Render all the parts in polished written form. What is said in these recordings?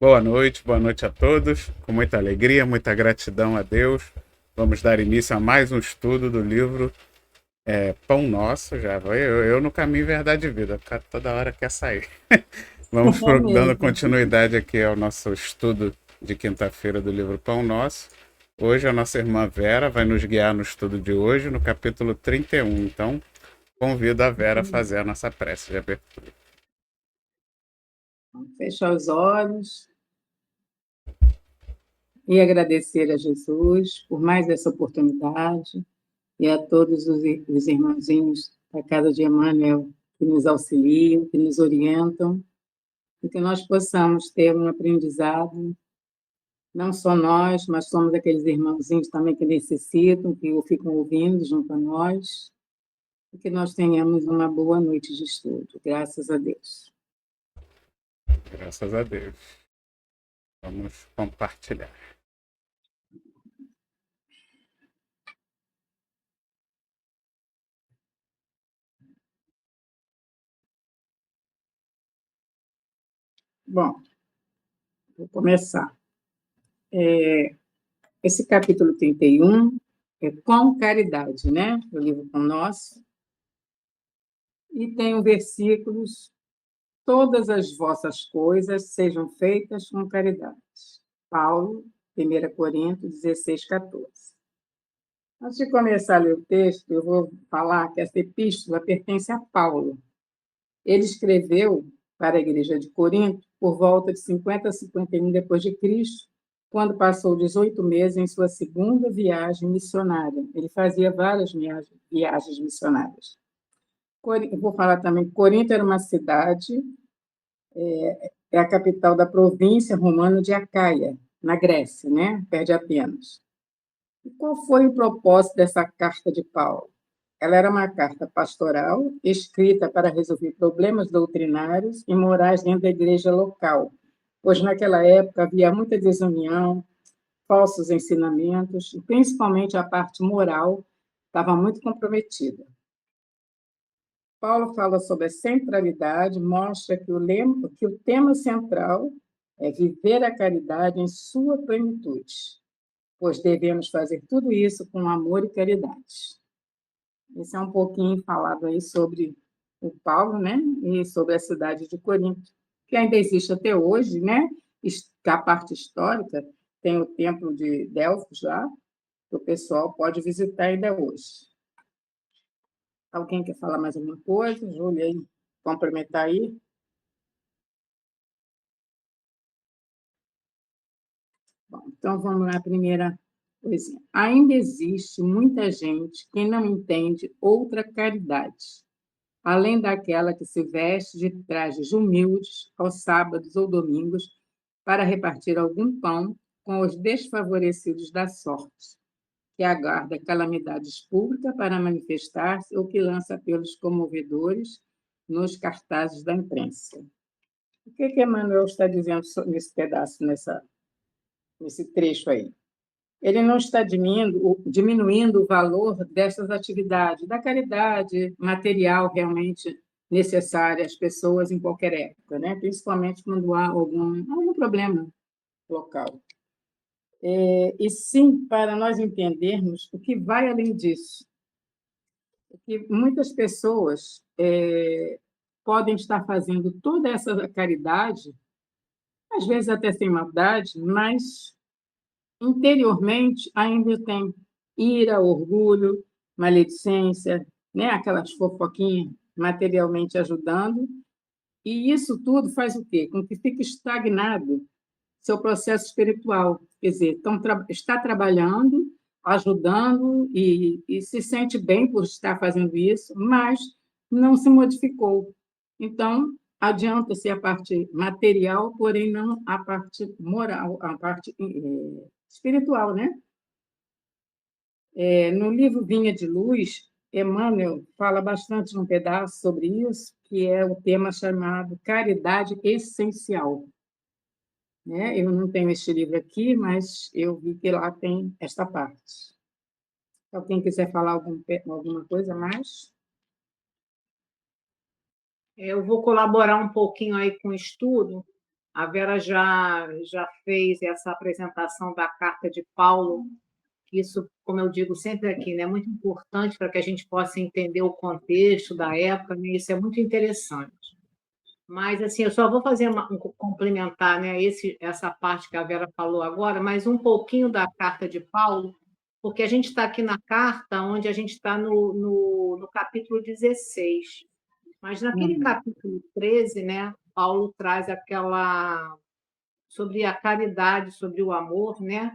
Boa noite a todos. Com muita alegria, muita gratidão a Deus. Vamos dar início a mais um estudo do livro Pão Nosso. Já vai eu no caminho Verdade e Vida. Toda hora quer sair. Vamos É dando mesmo. continuidade aqui ao nosso estudo de quinta-feira do livro Pão Nosso. Hoje a nossa irmã Vera vai nos guiar no estudo de hoje, no capítulo 31. Então, convido a Vera a fazer a nossa prece de abertura. Fechar os olhos e agradecer a Jesus por mais essa oportunidade e a todos os irmãozinhos da Casa de Emmanuel que nos auxiliam, que nos orientam, e que nós possamos ter um aprendizado, não só nós, mas somos aqueles irmãozinhos também que necessitam, que ficam ouvindo junto a nós, e que nós tenhamos uma boa noite de estudo, graças a Deus. Graças a Deus. Vamos compartilhar. Bom, vou começar. Esse capítulo 31 é com caridade, né? O livro Pão Nosso. E tem versículos: todas as vossas coisas sejam feitas com caridade. Paulo, 1 Coríntios 16, 14. Antes de começar a ler o texto, eu vou falar que essa epístola pertence a Paulo. Ele escreveu para a igreja de Corinto por volta de 50 a 51 depois de Cristo, quando passou 18 meses em sua segunda viagem missionária. Ele fazia várias viagens missionárias. Vou falar também que Corinto era uma cidade, é a capital da província romana de Acaia, na Grécia, né? Perto de Atenas. E qual foi o propósito dessa carta de Paulo? Ela era uma carta pastoral, escrita para resolver problemas doutrinários e morais dentro da igreja local, pois naquela época havia muita desunião, falsos ensinamentos, e principalmente a parte moral estava muito comprometida. Paulo fala sobre a centralidade, mostra que o tema central é viver a caridade em sua plenitude, pois devemos fazer tudo isso com amor e caridade. Esse é um pouquinho falado aí sobre o Paulo, né? E sobre a cidade de Corinto, que ainda existe até hoje, né? A parte histórica tem o templo de Delfos lá, que o pessoal pode visitar ainda hoje. Alguém quer falar mais alguma coisa? Júlia, aí, complementar aí? Bom, então vamos lá, a primeira coisinha. Ainda existe muita gente que não entende outra caridade, além daquela que se veste de trajes humildes aos sábados ou domingos para repartir algum pão com os desfavorecidos da sorte, que aguarda calamidades públicas para manifestar-se ou que lança apelos comovedores nos cartazes da imprensa. O que Emmanuel está dizendo nesse pedaço, nesse trecho aí? Ele não está diminuindo o valor dessas atividades, da caridade material realmente necessária às pessoas em qualquer época, né? Principalmente quando há algum problema local. E sim, para nós entendermos o que vai além disso. Que muitas pessoas podem estar fazendo toda essa caridade, às vezes até sem maldade, mas interiormente ainda tem ira, orgulho, maledicência, né? Aquelas fofoquinhas materialmente ajudando, e isso tudo faz o quê? Com que fique estagnado seu processo espiritual. Quer dizer, está trabalhando, ajudando e se sente bem por estar fazendo isso, mas não se modificou. Então, adianta-se a parte material, porém não a parte moral, a parte espiritual, né? No livro Vinha de Luz, Emmanuel fala bastante num pedaço sobre isso, que é o tema chamado Caridade Essencial. Né? Eu não tenho este livro aqui, mas eu vi que lá tem esta parte. Se alguém quiser falar alguma coisa mais? Eu vou colaborar um pouquinho aí com o estudo. A Vera já fez essa apresentação da carta de Paulo, que isso, como eu digo sempre aqui, né, é muito importante para que a gente possa entender o contexto da época, né, isso é muito interessante. Mas, assim, eu só vou fazer complementar, né, essa parte que a Vera falou agora, mas um pouquinho da carta de Paulo, porque a gente está aqui na carta, onde a gente está no capítulo 16. Mas naquele capítulo 13, né, Paulo traz aquela sobre a caridade, sobre o amor, né?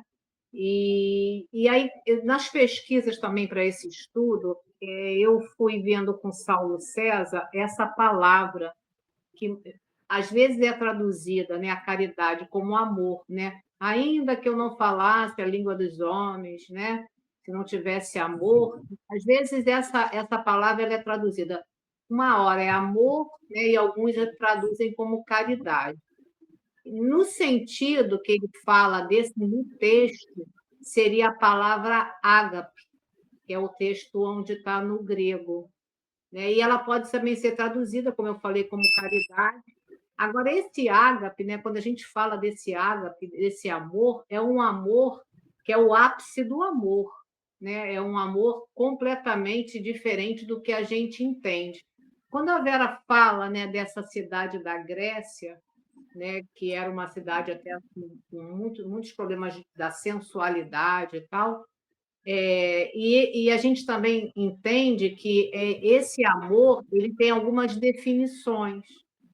E aí, nas pesquisas também para esse estudo, eu fui vendo com Saulo César essa palavra que às vezes é traduzida, né, a caridade como amor, né? Ainda que eu não falasse a língua dos homens, né? Se não tivesse amor, às vezes essa palavra ela é traduzida. Uma hora é amor, né, e alguns já traduzem como caridade. No sentido que ele fala desse no texto, seria a palavra ágape, que é o texto onde está no grego, né? E ela pode também ser traduzida, como eu falei, como caridade. Agora, esse ágape, né, quando a gente fala desse ágape, desse amor, é um amor que é o ápice do amor, né? É um amor completamente diferente do que a gente entende. Quando a Vera fala, né, dessa cidade da Grécia, né, que era uma cidade até com muitos problemas da sensualidade e tal, e a gente também entende que esse amor ele tem algumas definições.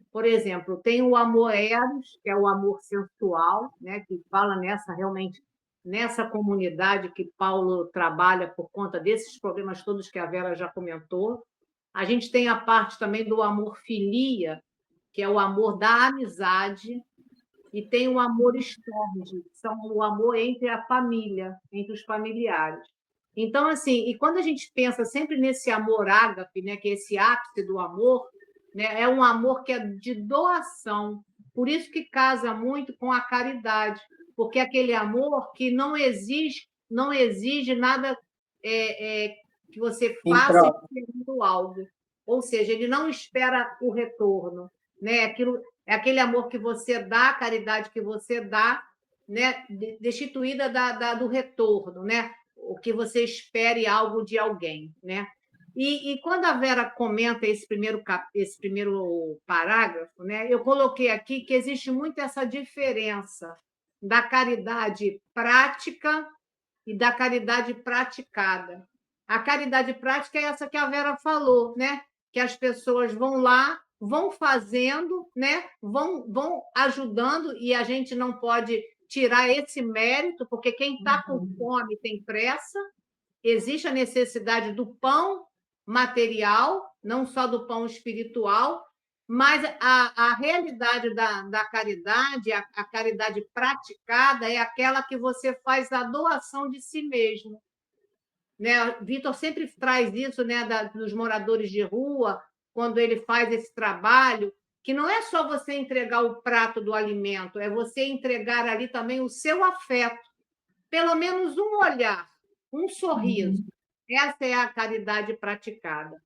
Por exemplo, tem o amor eros, que é o amor sensual, né, que fala realmente nessa comunidade que Paulo trabalha por conta desses problemas todos que a Vera já comentou. A gente tem a parte também do amor filia, que é o amor da amizade, e tem o amor storge, que são o amor entre a família, entre os familiares. Então, assim, e quando a gente pensa sempre nesse amor ágape, né, que é esse ápice do amor, né, é um amor que é de doação. Por isso que casa muito com a caridade, porque é aquele amor que não exige nada que você faça esperando algo. Ou seja, ele não espera o retorno. Né? É aquele amor que você dá, a caridade que você dá, né? Destituída do retorno, né? O que você espere algo de alguém, né? E quando a Vera comenta esse primeiro parágrafo, né? Eu coloquei aqui que existe muito essa diferença da caridade prática e da caridade praticada. A caridade prática é essa que a Vera falou, né? Que as pessoas vão lá, vão fazendo, né? Vão ajudando, e a gente não pode tirar esse mérito, porque quem está com fome tem pressa, existe a necessidade do pão material, não só do pão espiritual, mas a realidade da caridade, a caridade praticada, é aquela que você faz a doação de si mesmo. Né? Vitor sempre traz isso, né, dos moradores de rua, quando ele faz esse trabalho, que não é só você entregar o prato do alimento, é você entregar ali também o seu afeto, pelo menos um olhar, um sorriso. Essa é a caridade praticada.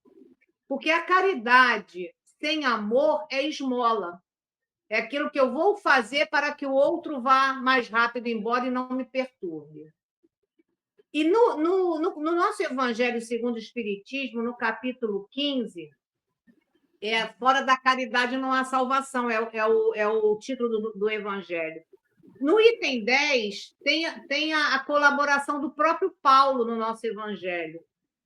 Porque a caridade sem amor é esmola. É aquilo que eu vou fazer para que o outro vá mais rápido embora e não me perturbe. E no nosso Evangelho segundo o Espiritismo, no capítulo 15, fora da caridade não há salvação, é o título do Evangelho. No item 10, tem a colaboração do próprio Paulo no nosso Evangelho.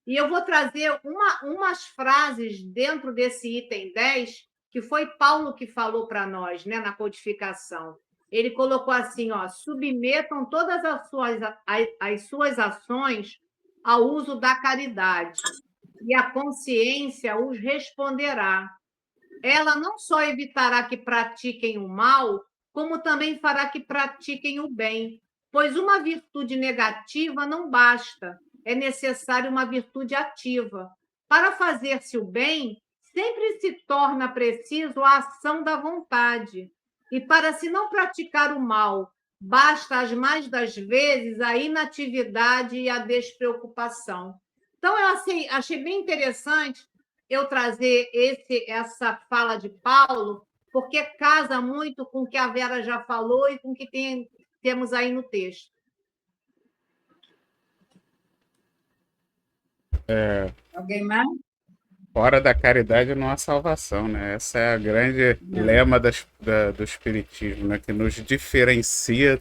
E eu vou trazer umas frases dentro desse item 10, que foi Paulo que falou para nós, né, na codificação. Ele colocou assim, ó, submetam todas as suas ações ao uso da caridade, e a consciência os responderá. Ela não só evitará que pratiquem o mal, como também fará que pratiquem o bem, pois uma virtude negativa não basta, é necessária uma virtude ativa. Para fazer-se o bem, sempre se torna preciso a ação da vontade. E para se não praticar o mal, basta as mais das vezes a inatividade e a despreocupação. Então, eu achei bem interessante eu trazer essa fala de Paulo, porque casa muito com o que a Vera já falou e com o que temos aí no texto. Alguém mais? Fora da caridade não há salvação, né? Essa é a grande lema do Espiritismo, né? Que nos diferencia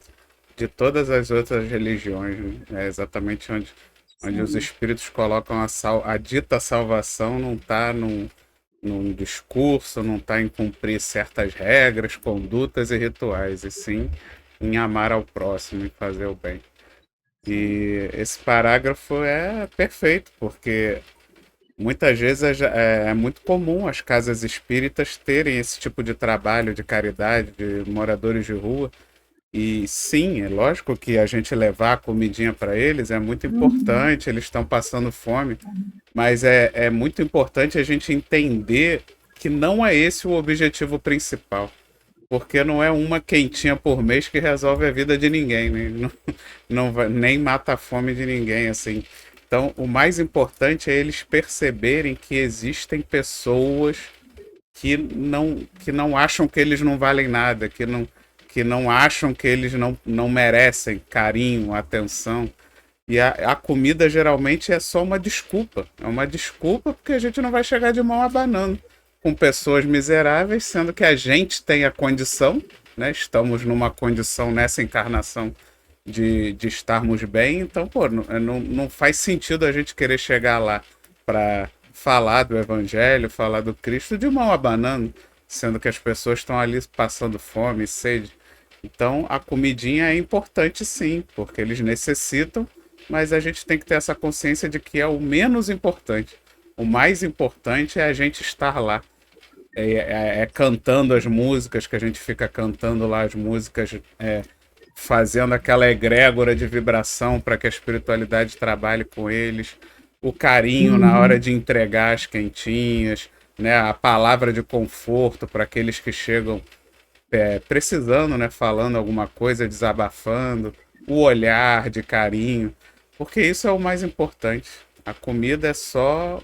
de todas as outras religiões, né? É exatamente onde os espíritos colocam a dita salvação não está num discurso, não está em cumprir certas regras, condutas e rituais, e sim em amar ao próximo e fazer o bem. E esse parágrafo é perfeito, porque muitas vezes é muito comum as casas espíritas terem esse tipo de trabalho de caridade, de moradores de rua. E sim, é lógico que a gente levar a comidinha para eles é muito importante, eles estão passando fome, mas é muito importante a gente entender que não é esse o objetivo principal. Porque não é uma quentinha por mês que resolve a vida de ninguém, né? Nem mata a fome de ninguém, assim. Então, o mais importante é eles perceberem que existem pessoas que não acham que eles não valem nada, que não acham que eles não merecem carinho, atenção. E a comida geralmente é só uma desculpa. É uma desculpa porque a gente não vai chegar de mão abanando com pessoas miseráveis, sendo que a gente tem a condição, né? Estamos numa condição nessa encarnação de estarmos bem. Então, pô, não faz sentido a gente querer chegar lá para falar do Evangelho, falar do Cristo de mão abanando, sendo que as pessoas estão ali passando fome, sede. Então, a comidinha é importante sim, porque eles necessitam, mas a gente tem que ter essa consciência de que é o menos importante. O mais importante é a gente estar lá. É cantando as músicas, que a gente fica cantando lá as músicas, fazendo aquela egrégora de vibração para que a espiritualidade trabalhe com eles. O carinho na hora de entregar as quentinhas, né? A palavra de conforto para aqueles que chegam precisando, né? Falando alguma coisa, desabafando. O olhar de carinho. Porque isso é o mais importante. A comida é só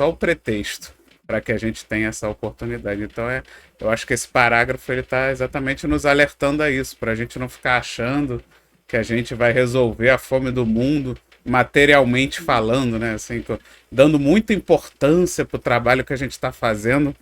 o pretexto para que a gente tenha essa oportunidade. Então, eu acho que esse parágrafo ele está exatamente nos alertando a isso, para a gente não ficar achando que a gente vai resolver a fome do mundo materialmente falando, né? Assim, dando muita importância para o trabalho que a gente está fazendo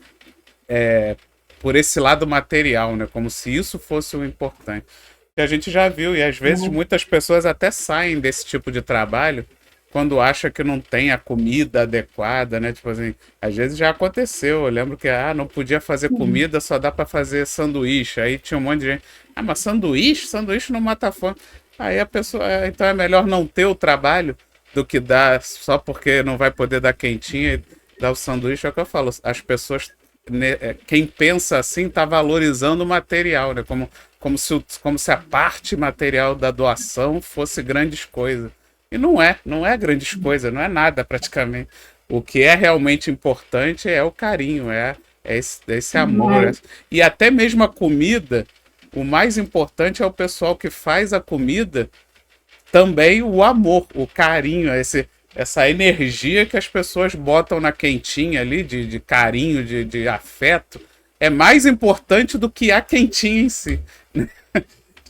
por esse lado material, né? Como se isso fosse o importante. Que a gente já viu, e às vezes muitas pessoas até saem desse tipo de trabalho quando acha que não tem a comida adequada, né? Tipo assim, às vezes já aconteceu. Eu lembro que não podia fazer comida, só dá para fazer sanduíche. Aí tinha um monte de gente. Mas sanduíche? Sanduíche não mata a fome. Aí a pessoa, então é melhor não ter o trabalho do que dar só porque não vai poder dar quentinha e dar o sanduíche. É o que eu falo. As pessoas, né, quem pensa assim está valorizando o material, né? Como se a parte material da doação fosse grandes coisas. E não é grandes coisas, não é nada praticamente. O que é realmente importante é o carinho, esse amor. E até mesmo a comida, o mais importante é o pessoal que faz a comida, também o amor, o carinho, essa energia que as pessoas botam na quentinha ali, de carinho, de afeto, é mais importante do que a quentinha em si.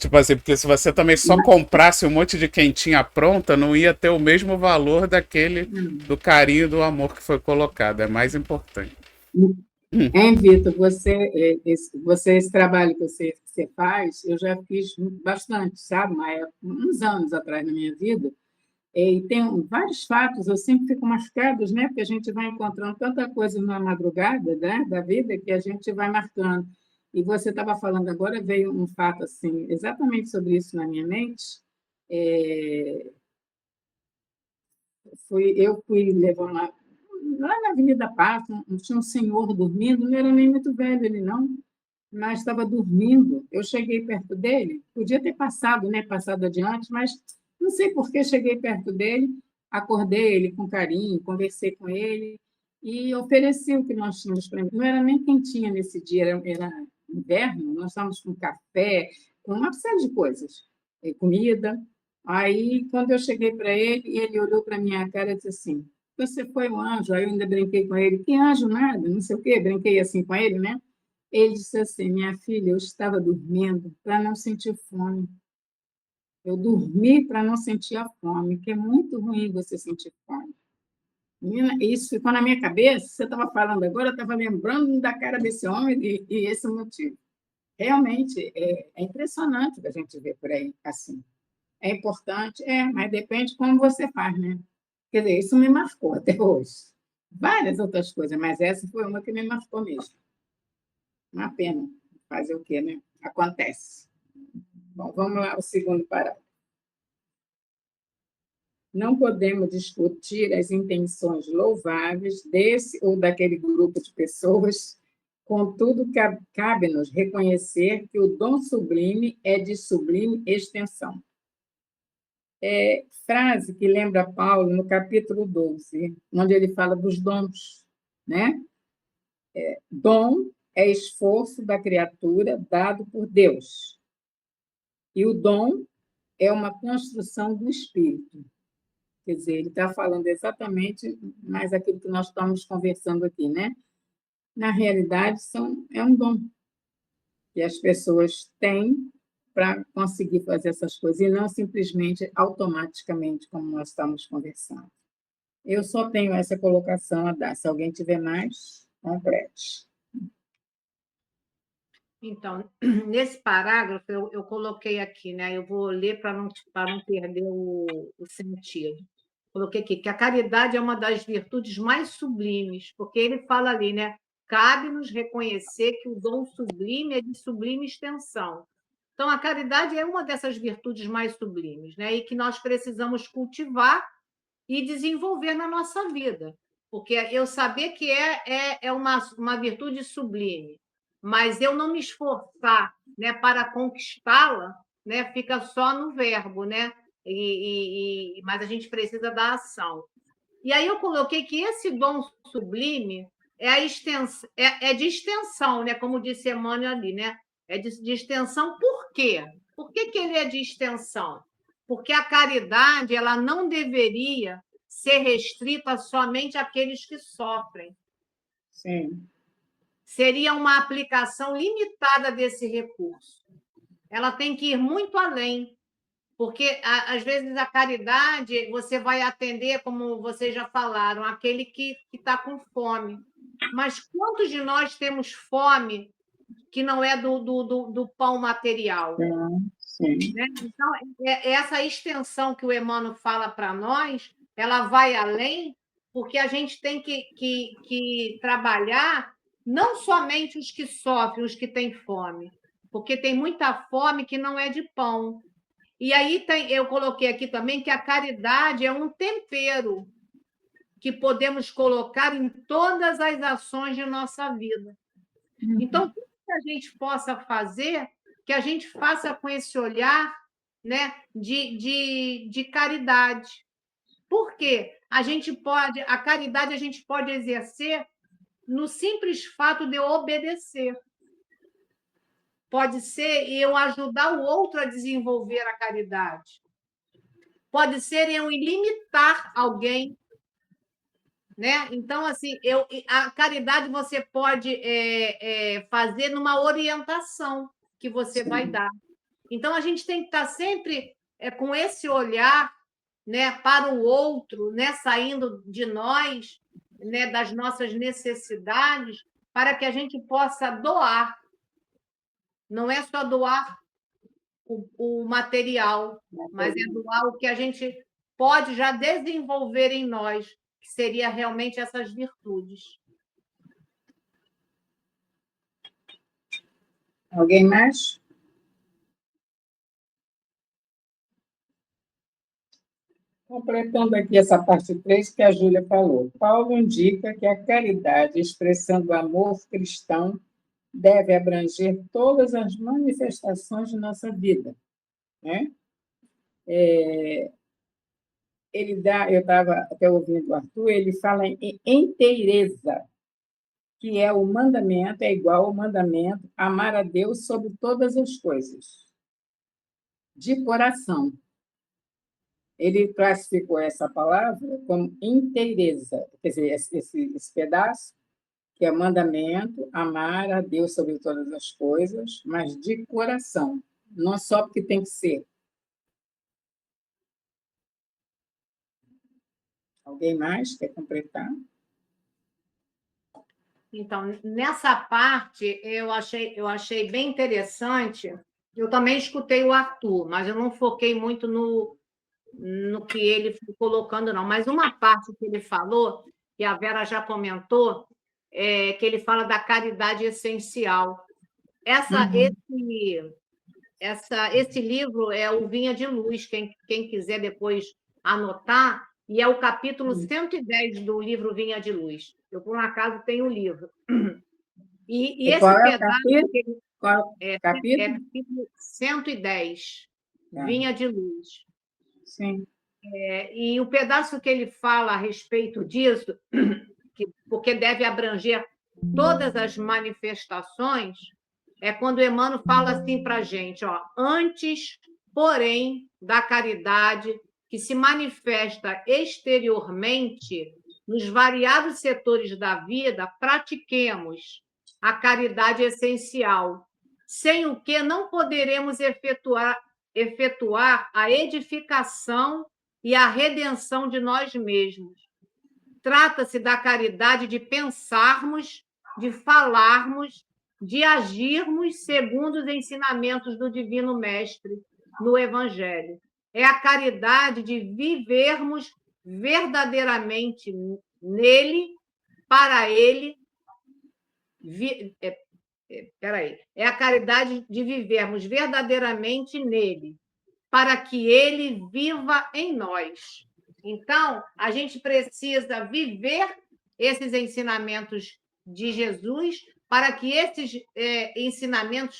Tipo assim, porque se você também só comprasse um monte de quentinha pronta, não ia ter o mesmo valor do carinho, do amor que foi colocado. É mais importante. Hein, Vitor, esse trabalho que você faz, eu já fiz bastante, sabe? Uns anos atrás na minha vida. E tem vários fatos, eu sempre fico marcados, né? Porque a gente vai encontrando tanta coisa na madrugada, né, da vida que a gente vai marcando. E você estava falando agora, veio um fato assim, exatamente sobre isso na minha mente. É, eu fui levando lá na Avenida Paz, tinha um senhor dormindo, não era nem muito velho ele não, mas estava dormindo. Eu cheguei perto dele, podia ter passado, né, passado adiante, mas não sei por que cheguei perto dele, acordei ele com carinho, conversei com ele e ofereci o que nós tínhamos para mim. Não era nem quentinha nesse dia, era inverno, nós estávamos com café, com uma série de coisas, comida. Aí, quando eu cheguei para ele, ele olhou para a minha cara e disse assim: Você foi um anjo? Aí eu ainda brinquei com ele: Que anjo nada, não sei o quê, brinquei assim com ele, né? Ele disse assim: minha filha, eu estava dormindo para não sentir fome. Eu dormi para não sentir a fome, que é muito ruim você sentir fome. Menina, isso ficou na minha cabeça. Você estava falando agora, eu estava lembrando da cara desse homem e esse motivo. Realmente, é impressionante o que a gente vê por aí assim. É importante, mas depende como você faz, né? Quer dizer, isso me marcou até hoje. Várias outras coisas, mas essa foi uma que me marcou mesmo. Uma pena. Fazer o quê, né? Acontece. Bom, vamos lá, o segundo parágrafo. Não podemos discutir as intenções louváveis desse ou daquele grupo de pessoas, contudo, cabe-nos reconhecer que o dom sublime é de sublime extensão. Frase que lembra Paulo no capítulo 12, onde ele fala dos dons, né? Dom é esforço da criatura dado por Deus. E o dom é uma construção do espírito. Quer dizer, ele está falando exatamente mais aquilo que nós estamos conversando aqui, né? Na realidade, é um dom que as pessoas têm para conseguir fazer essas coisas, e não simplesmente automaticamente, como nós estamos conversando. Eu só tenho essa colocação a dar. Se alguém tiver mais, complete. Então, nesse parágrafo, eu coloquei aqui, né? Eu vou ler para não perder o sentido. Coloquei aqui que a caridade é uma das virtudes mais sublimes, porque ele fala ali, né? Cabe-nos reconhecer que o dom sublime é de sublime extensão. Então, a caridade é uma dessas virtudes mais sublimes, né? E que nós precisamos cultivar e desenvolver na nossa vida. Porque eu saber que é uma virtude sublime, mas eu não me esforçar, né, para conquistá-la, né, fica só no verbo, né? Mas a gente precisa da ação. E aí eu coloquei que esse dom sublime é de extensão, né? Como disse Emmanuel ali, né? É de extensão. Por quê? Por que ele é de extensão? Porque a caridade ela não deveria ser restrita somente àqueles que sofrem. Sim. Seria uma aplicação limitada desse recurso. Ela tem que ir muito além, porque às vezes a caridade você vai atender, como vocês já falaram, aquele que está com fome. Mas quantos de nós temos fome que não é do pão material? Sim. Né? Então, essa extensão que o Emmanuel fala para nós, ela vai além, porque a gente tem que trabalhar não somente os que sofrem, os que têm fome, porque tem muita fome que não é de pão. E aí eu coloquei aqui também que a caridade é um tempero que podemos colocar em todas as ações de nossa vida. Então, tudo que a gente possa fazer, que a gente faça com esse olhar, né, de caridade. Por quê? A caridade a gente pode exercer no simples fato de eu obedecer. Pode ser eu ajudar o outro a desenvolver a caridade. Pode ser eu limitar alguém, né? Então, assim, a caridade você pode fazer numa orientação que você vai dar. Então, a gente tem que estar sempre com esse olhar, né, para o outro, né, saindo de nós, né, das nossas necessidades, para que a gente possa doar. Não é só doar o material, mas é doar o que a gente pode já desenvolver em nós, que seria realmente essas virtudes. Alguém mais? Completando aqui essa parte 3 que a Júlia falou. Paulo indica que a caridade, expressando o amor cristão, deve abranger todas as manifestações de nossa vida, né? Eu estava até ouvindo o Arthur, ele fala em inteireza, que é o mandamento, é igual ao mandamento, amar a Deus sobre todas as coisas, de coração. Ele classificou essa palavra como inteireza, quer dizer, esse pedaço, que é mandamento, amar a Deus sobre todas as coisas, mas de coração, não só porque tem que ser. Alguém mais quer completar? Então, nessa parte, eu achei bem interessante. Eu também escutei o Arthur, mas eu não foquei muito no que ele foi colocando, não. Mas uma parte que ele falou, que a Vera já comentou, é que ele fala da caridade essencial. Esse livro é o Vinha de Luz, quem quiser depois anotar, e é o capítulo 110 do livro Vinha de Luz. Eu, por um acaso, tenho o livro. E E esse qual é o pedaço capítulo? Qual é capítulo? capítulo 110, Tá. Vinha de Luz. Sim. E o pedaço que ele fala a respeito disso, porque deve abranger todas as manifestações, é quando Emmanuel fala assim para a gente, ó, antes, porém, da caridade que se manifesta exteriormente nos variados setores da vida, pratiquemos a caridade essencial, sem o que não poderemos efetuar a edificação e a redenção de nós mesmos. Trata-se da caridade de pensarmos, de falarmos, de agirmos segundo os ensinamentos do Divino Mestre no Evangelho. É a caridade de vivermos verdadeiramente nele, para ele. É a caridade de vivermos verdadeiramente nele, para que ele viva em nós. Então, a gente precisa viver esses ensinamentos de Jesus para que esses ensinamentos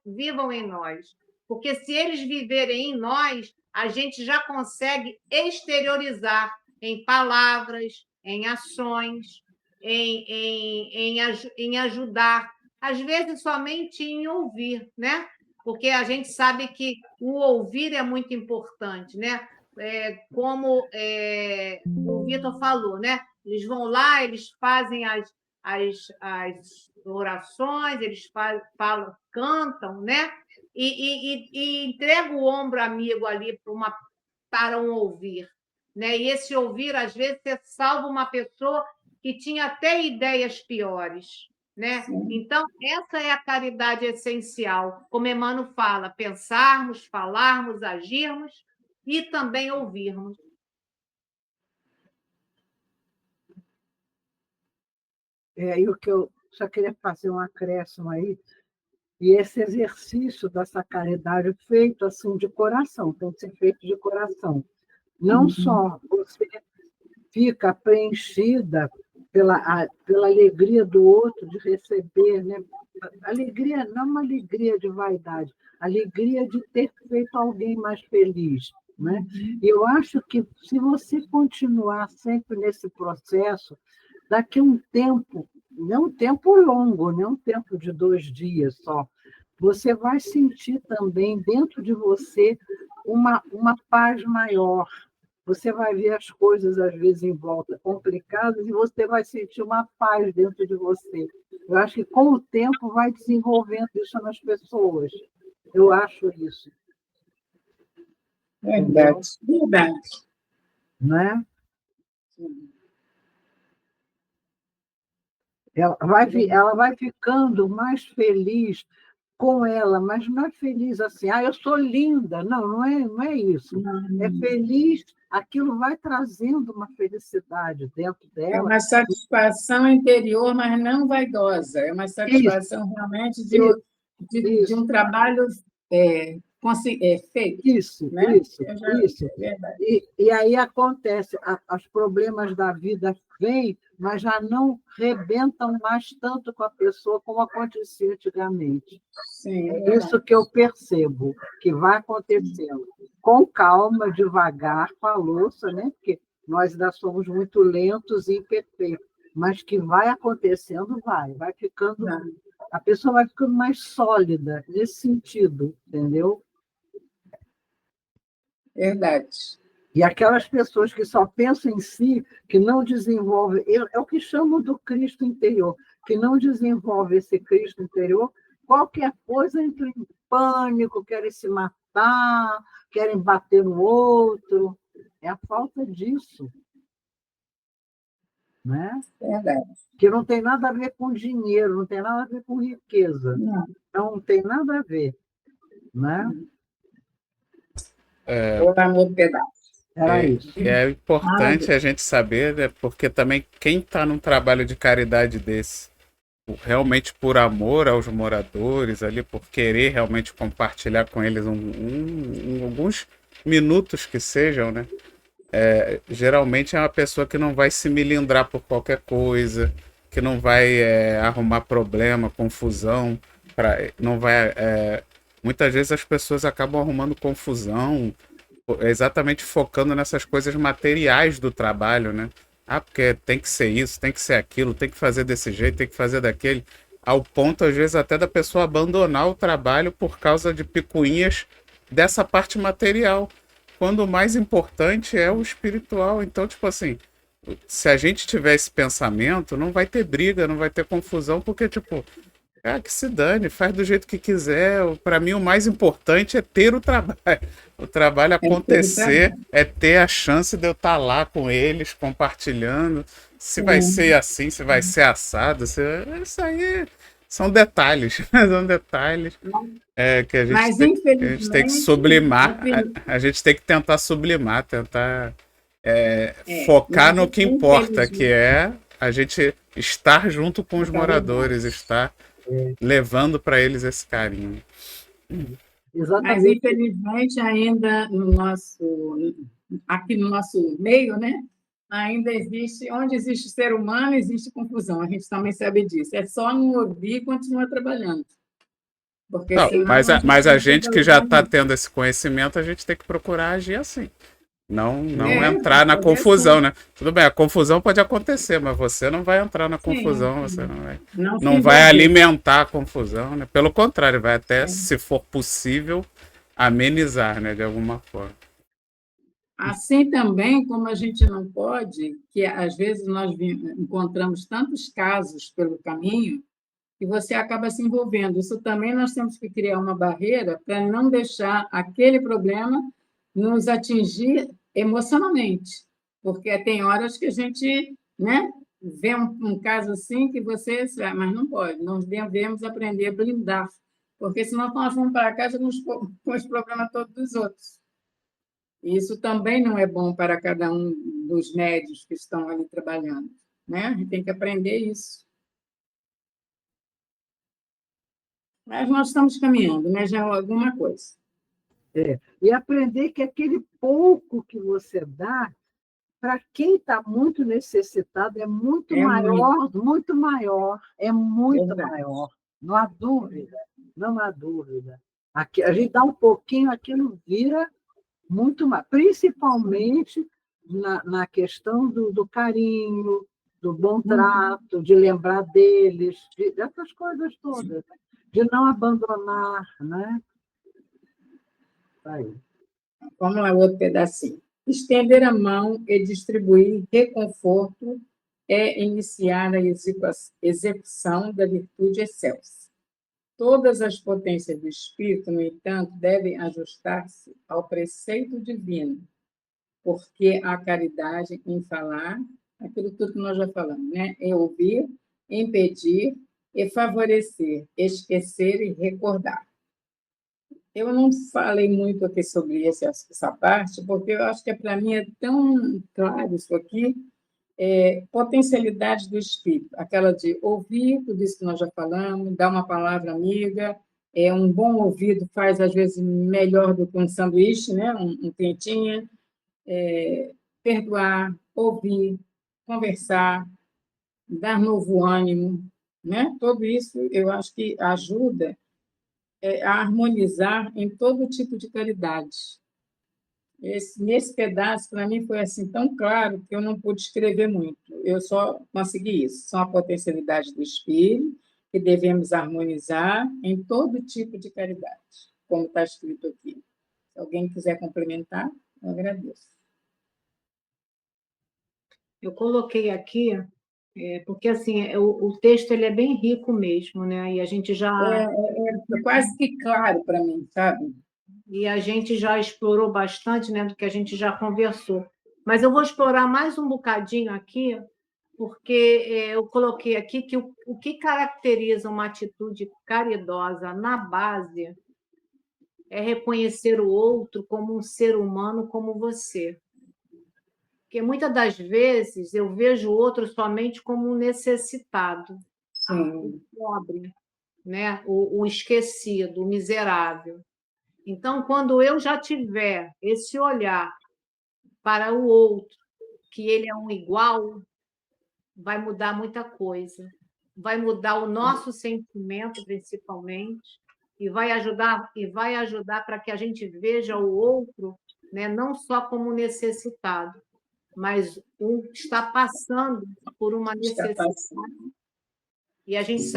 vivam em nós. Porque se eles viverem em nós, a gente já consegue exteriorizar em palavras, em ações, em ajudar. Às vezes, somente em ouvir, né? Porque a gente sabe que o ouvir é muito importante, né? Como o Vitor falou, né? Eles vão lá, eles fazem as orações, eles falam, cantam, né? E entregam o ombro amigo ali para um ouvir, né? E esse ouvir, às vezes, você salva uma pessoa que tinha até ideias piores, né? Então, essa é a caridade essencial, como Emmanuel fala, pensarmos, falarmos, agirmos e também ouvirmos. E o que eu só queria fazer um acréscimo aí, e esse exercício dessa caridade feito assim de coração, tem que ser feito de coração. Não só você fica preenchida pela alegria do outro de receber, né? Alegria, não uma alegria de vaidade, alegria de ter feito alguém mais feliz, né? E eu acho que se você continuar sempre nesse processo, daqui a um tempo, não um tempo longo, não um tempo de 2 dias só, você vai sentir também dentro de você uma paz maior. Você vai ver as coisas, às vezes, em volta complicadas e você vai sentir uma paz dentro de você. Eu acho que, com o tempo, vai desenvolvendo isso nas pessoas. Eu acho isso. Verdade, verdade. Não é? Ela vai ficando mais feliz com ela, mas não é feliz assim, eu sou linda. Não, não é isso. É feliz, aquilo vai trazendo uma felicidade dentro É dela. uma satisfação interior, mas não vaidosa. É uma satisfação realmente de um trabalho feito. Isso, né? isso. É verdade. E aí acontece, os problemas da vida vêm, mas já não rebentam mais tanto com a pessoa como acontecia antigamente. Sim, É isso que eu percebo, que vai acontecendo. Com calma, devagar, com a louça, né? Porque nós ainda somos muito lentos e imperfeitos, mas que vai acontecendo, vai ficando, a pessoa vai ficando mais sólida nesse sentido, entendeu? Verdade. E aquelas pessoas que só pensam em si, que não desenvolvem, é o que chamam do Cristo interior, que não desenvolve esse Cristo interior, qualquer coisa entra em pânico, querem se matar, querem bater no outro. É a falta disso, né? Verdade. Que não tem nada a ver com dinheiro, não tem nada a ver com riqueza. Não tem nada a ver, né? Por amor pedaço. Era isso. É importante a gente saber, né, porque também quem está num trabalho de caridade desse, realmente por amor aos moradores ali, por querer realmente compartilhar com eles alguns minutos que sejam, né? Geralmente é uma pessoa que não vai se milindrar por qualquer coisa, que não vai arrumar problema, confusão, não vai. Muitas vezes as pessoas acabam arrumando confusão, exatamente focando nessas coisas materiais do trabalho, né? Ah, porque tem que ser isso, tem que ser aquilo, tem que fazer desse jeito, tem que fazer daquele, ao ponto às vezes até da pessoa abandonar o trabalho por causa de picuinhas dessa parte material, quando o mais importante é o espiritual. Então, tipo assim, se a gente tiver esse pensamento, não vai ter briga, não vai ter confusão, porque, tipo, que se dane, faz do jeito que quiser. Para mim, o mais importante é ter o trabalho. O trabalho acontecer, é ter a chance de eu estar lá com eles, compartilhando. Se vai ser assim, se vai ser assado, isso aí são detalhes. São detalhes que a Mas, gente tem que infelizmente, sublimar. A gente tem que tentar sublimar, tentar focar no que importa, que é a gente estar junto com os moradores, estar levando para eles esse carinho. Mas, infelizmente, ainda aqui no nosso meio, né? Ainda existe, onde existe ser humano, existe confusão. A gente também sabe disso. É só não ouvir e continuar trabalhando. Porque Não, senão mas a gente que já está muito. tendo esse conhecimento, a gente tem que procurar agir assim. Não É, entrar na pode confusão, ser. né? Tudo bem, a confusão pode acontecer, mas você não vai entrar na Sim, confusão, sim. você Não se não vai envolver. alimentar a confusão, né? Pelo contrário, vai até, se for possível, amenizar, né? De alguma forma. Assim também como a gente não pode, que às vezes nós encontramos tantos casos pelo caminho, que você acaba se envolvendo. Isso também nós temos que criar uma barreira para não deixar aquele problema nos atingir emocionalmente, porque tem horas que a gente, né, vê um caso assim que você, mas não pode, nós devemos aprender a blindar, porque senão nós vamos para casa com os problemas todos dos outros. Isso também não é bom para cada um dos médios que estão ali trabalhando, né? A gente tem que aprender isso. Mas nós estamos caminhando, né? Já é alguma coisa. E aprender que aquele pouco que você dá, para quem está muito necessitado, é muito maior, muito maior, é muito maior. Não há dúvida, não há dúvida. Aqui, a gente dá um pouquinho, aquilo vira muito mais, principalmente na questão do carinho, do bom trato, de lembrar deles, dessas coisas todas, de não abandonar, né? Aí. Vamos lá, outro pedacinho. Estender a mão e distribuir reconforto é iniciar a execução da virtude excelsa. Todas as potências do espírito, no entanto, devem ajustar-se ao preceito divino, porque a caridade em falar, aquilo tudo que nós já falamos, né? É ouvir, impedir e favorecer, esquecer e recordar. Eu não falei muito aqui sobre essa parte, porque eu acho que para mim é tão claro isso aqui, potencialidade do espírito, aquela de ouvir tudo isso que nós já falamos, dar uma palavra amiga, um bom ouvido faz, às vezes, melhor do que um sanduíche, né? Um quentinha, perdoar, ouvir, conversar, dar novo ânimo, né? Tudo isso eu acho que ajuda a harmonizar em todo tipo de caridade. Nesse pedaço, para mim, foi assim tão claro que eu não pude escrever muito. Eu só consegui isso. São a potencialidade do espírito, que devemos harmonizar em todo tipo de caridade, como está escrito aqui. Se alguém quiser complementar, eu agradeço. Eu coloquei aqui, porque assim, o texto ele é bem rico mesmo, né? E a gente já É quase que claro para mim, sabe? explorou bastante, né, do que a gente já conversou. Mas eu vou explorar mais um bocadinho aqui, porque eu coloquei aqui que o que caracteriza uma atitude caridosa na base é reconhecer o outro como um ser humano como você. Porque muitas das vezes eu vejo o outro somente como um necessitado, Sim. pobre, né? O esquecido, o miserável. Então, quando eu já tiver esse olhar para o outro, que ele é um igual, vai mudar muita coisa. Vai mudar o nosso sentimento, principalmente, e vai ajudar para que a gente veja o outro, né, não só como necessitado, mas um que está passando por uma Está necessidade. passando. E a gente Sim.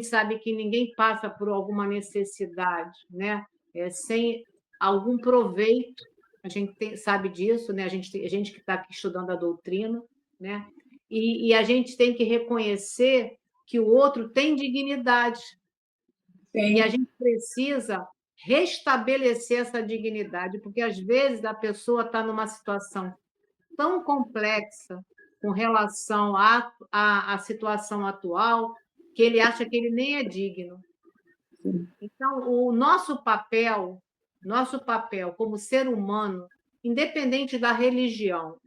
sabe que ninguém passa por alguma necessidade, né? Sem algum proveito. A gente sabe disso, né? A gente que está aqui estudando a doutrina, né? E a gente tem que reconhecer que o outro tem dignidade e a Sim. gente precisa restabelecer essa dignidade, porque às vezes a pessoa está numa situação tão complexa com relação à situação atual que ele acha que ele nem é digno. Então, o nosso papel como ser humano, independente da religião,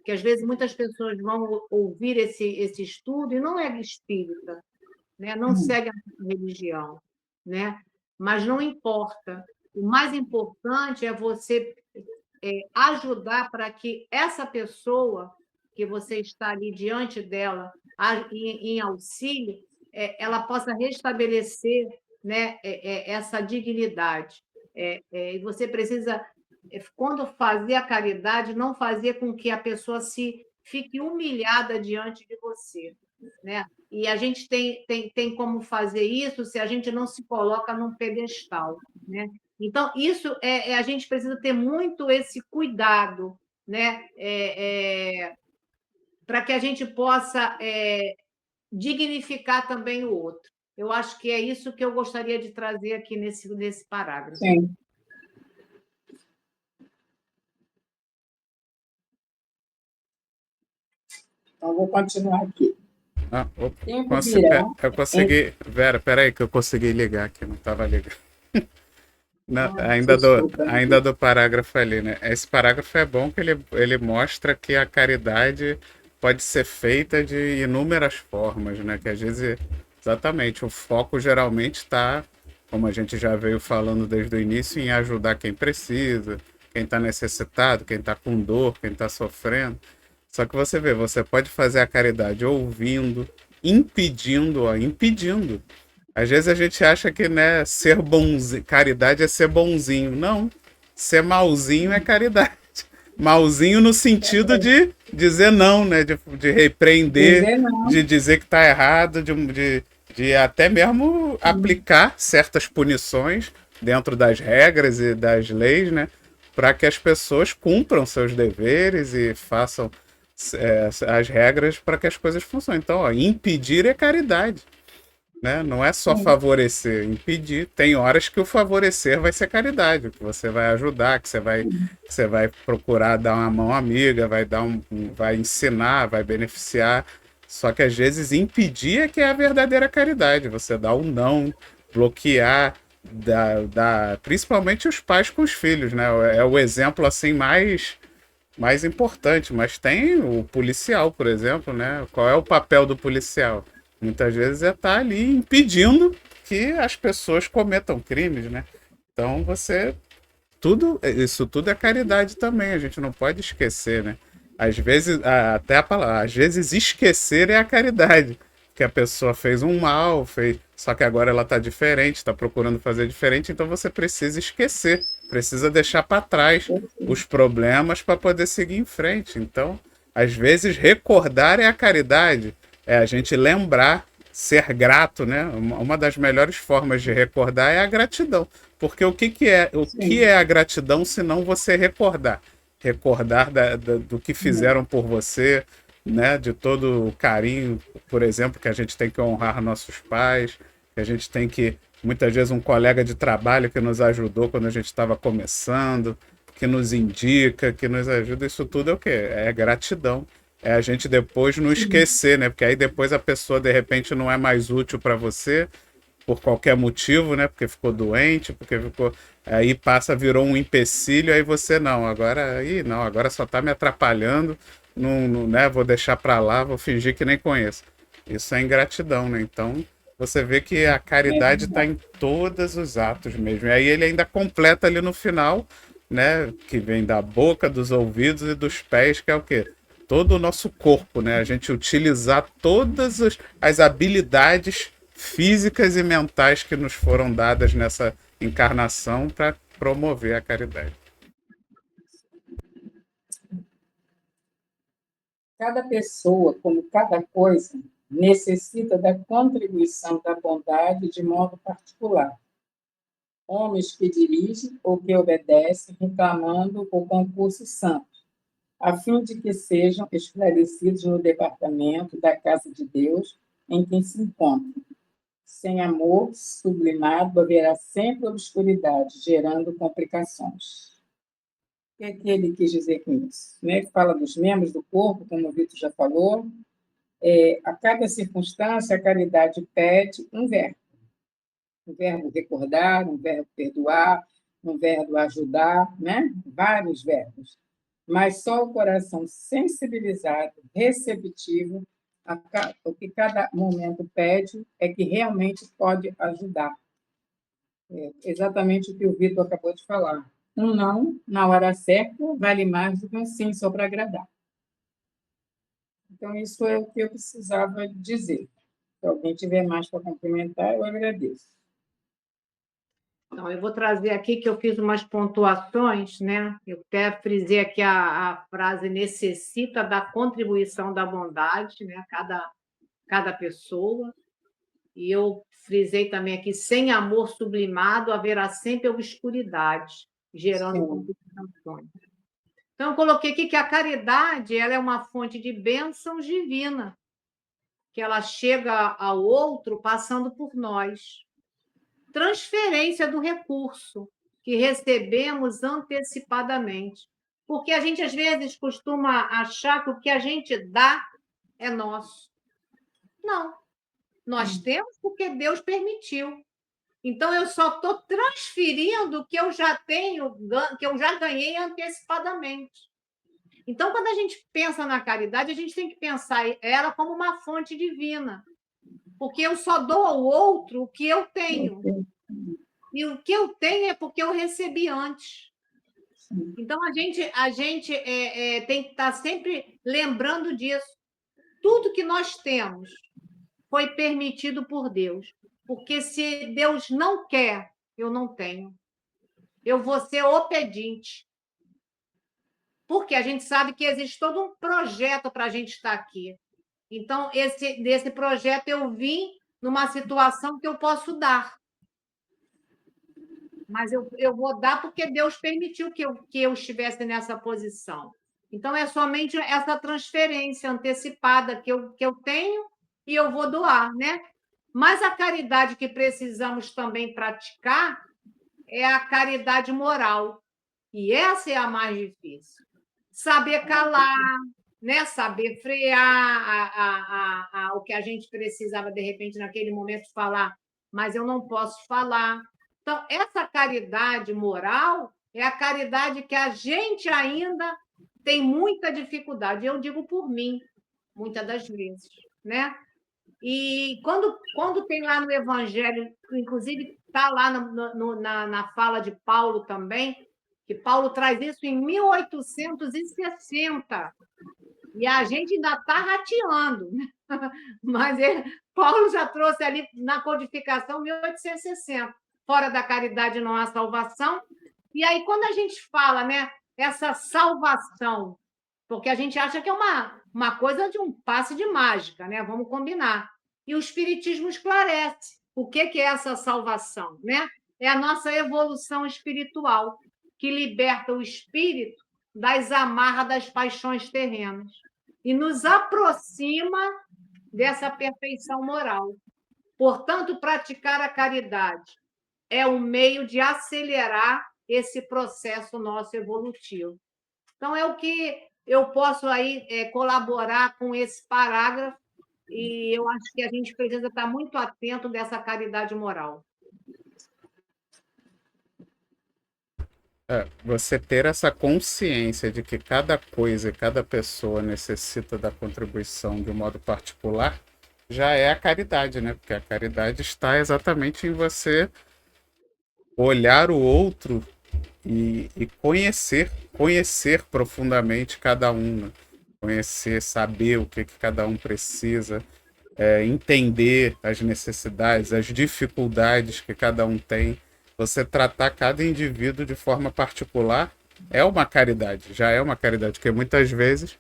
que às vezes muitas pessoas vão ouvir esse estudo e não é espírita, né? Não segue a religião, né? Mas não importa. O mais importante é você ajudar para que essa pessoa que você está ali diante dela, em auxílio, ela possa restabelecer, né, essa dignidade. E você precisa, quando fazer a caridade, não fazer com que a pessoa se fique humilhada diante de você, né? E a gente tem como fazer isso se a gente não se coloca num pedestal, né? Então, isso a gente precisa ter muito esse cuidado, né? Para que a gente possa dignificar também o outro. Eu acho que é isso que eu gostaria de trazer aqui nesse parágrafo. Sim. Então, vou continuar aqui. Opa, Tempo virá. eu consegui. Vera, peraí que eu consegui ligar aqui, não estava ligado. Desculpa. Ainda do parágrafo ali, né? Esse parágrafo é bom que ele mostra que a caridade pode ser feita de inúmeras formas, né? Que às vezes, exatamente, o foco geralmente está, como a gente já veio falando desde o início, em ajudar quem precisa, quem está necessitado, quem está com dor, quem está sofrendo. Só que você vê, você pode fazer a caridade ouvindo, impedindo, ó, impedindo. Às vezes a gente acha que, né, ser bonzinho, caridade é ser bonzinho. Não. Ser malzinho é caridade. Malzinho no sentido de dizer não, né? De repreender, Dizer não. de dizer que está errado, de até mesmo aplicar certas punições dentro das regras e das leis, né? Para que as pessoas cumpram seus deveres e façam as regras para que as coisas funcionem. Então, ó, impedir é caridade. Né? Não é só favorecer, impedir. Tem horas que o favorecer vai ser caridade, que você vai ajudar, que você vai procurar dar uma mão amiga, vai ensinar, vai beneficiar. Só que às vezes impedir é que é a verdadeira caridade. Você dá um não, bloquear, principalmente os pais com os filhos, né? É o exemplo assim mais importante. Mas tem o policial, por exemplo, né? Qual é o papel do policial? Muitas vezes é estar ali impedindo que as pessoas cometam crimes, né? Então isso tudo é caridade também, a gente não pode esquecer, né? Às vezes, até a palavra, às vezes esquecer é a caridade, que a pessoa fez um mal, só que agora ela está diferente, está procurando fazer diferente, então você precisa esquecer, precisa deixar para trás os problemas para poder seguir em frente. Então, às vezes recordar é a caridade. É a gente lembrar, ser grato, né? Uma das melhores formas de recordar é a gratidão. Porque o que é a gratidão se não você recordar? recordar do que fizeram por você, né? De todo o carinho, por exemplo, que a gente tem que honrar nossos pais, que a gente tem que, muitas vezes, um colega de trabalho que nos ajudou quando a gente estava começando, que nos indica, que nos ajuda, isso tudo é o quê? É gratidão. É a gente depois não esquecer, né? Porque aí depois a pessoa, de repente, não é mais útil para você, por qualquer motivo, né? Porque ficou doente, porque ficou. Aí passa, virou um empecilho, aí você não, agora só tá me atrapalhando, não, né? Vou deixar para lá, vou fingir que nem conheço. Isso é ingratidão, né? Então você vê que a caridade está em todos os atos mesmo. E aí ele ainda completa ali no final, né? Que vem da boca, dos ouvidos e dos pés, que é o quê? Todo o nosso corpo, né? A gente utilizar todas as habilidades físicas e mentais que nos foram dadas nessa encarnação para promover a caridade. Cada pessoa, como cada coisa, necessita da contribuição da bondade de modo particular. Homens que dirigem ou que obedecem, reclamando o concurso santo, a fim de que sejam esclarecidos no departamento da casa de Deus em que se encontram. Sem amor sublimado, haverá sempre obscuridade, gerando complicações. O que é que ele quis dizer com isso? Né? Fala dos membros do corpo, como o Vitor já falou. A cada circunstância, a caridade pede um verbo. Um verbo recordar, um verbo perdoar, um verbo ajudar, né? Vários verbos. Mas só o coração sensibilizado, receptivo, o que cada momento pede é que realmente pode ajudar. É exatamente o que o Vitor acabou de falar. Um não, na hora certa, vale mais do que um sim só para agradar. Então, isso é o que eu precisava dizer. Se alguém tiver mais para complementar, eu agradeço. Então, eu vou trazer aqui que eu fiz umas pontuações, né? Eu até frisei aqui a frase necessita da contribuição da bondade, né? Cada pessoa. E eu frisei também aqui, sem amor sublimado, haverá sempre obscuridade, gerando complicações. Então, eu coloquei aqui que a caridade ela é uma fonte de bênçãos divina, que ela chega ao outro passando por nós. Transferência do recurso que recebemos antecipadamente. Porque a gente, às vezes, costuma achar que o que a gente dá é nosso. Não. Nós temos porque Deus permitiu. Então, eu só estou transferindo o que eu já tenho, que eu já ganhei antecipadamente. Então, quando a gente pensa na caridade, a gente tem que pensar ela como uma fonte divina. Porque eu só dou ao outro o que eu tenho. E o que eu tenho é porque eu recebi antes. Então, a gente tem que estar sempre lembrando disso. Tudo que nós temos foi permitido por Deus. Porque se Deus não quer, eu não tenho. Eu vou ser o pedinte. Porque a gente sabe que existe todo um projeto para a gente estar aqui. Então, desse projeto eu vim numa situação que eu posso dar. Mas eu vou dar porque Deus permitiu que eu estivesse nessa posição. Então, é somente essa transferência antecipada que eu tenho e eu vou doar, né? Mas a caridade que precisamos também praticar é a caridade moral. E essa é a mais difícil. Saber calar, né? Saber frear o que a gente precisava, de repente, naquele momento, falar, mas eu não posso falar. Então, essa caridade moral é a caridade que a gente ainda tem muita dificuldade. Eu digo por mim, muitas das vezes, né? E quando tem lá no Evangelho, inclusive está lá na fala de Paulo também, que Paulo traz isso em 1860, e a gente ainda está rateando, né? Mas Paulo já trouxe ali na codificação 1860, fora da caridade não há salvação. E aí, quando a gente fala, né, essa salvação, porque a gente acha que é uma coisa de um passe de mágica, né? Vamos combinar. E o Espiritismo esclarece o que é essa salvação, né? É a nossa evolução espiritual, que liberta o espírito das amarras das paixões terrenas e nos aproxima dessa perfeição moral. Portanto, praticar a caridade é um meio de acelerar esse processo nosso evolutivo. Então, é o que eu posso aí colaborar com esse parágrafo, e eu acho que a gente precisa estar muito atento dessa caridade moral. Você ter essa consciência de que cada coisa e cada pessoa necessita da contribuição de um modo particular, já é a caridade, né? Porque a caridade está exatamente em você olhar o outro e conhecer profundamente cada um, né? Conhecer, saber o que cada um precisa, entender as necessidades, as dificuldades que cada um tem. Você tratar cada indivíduo de forma particular é uma caridade, já é uma caridade, porque muitas vezes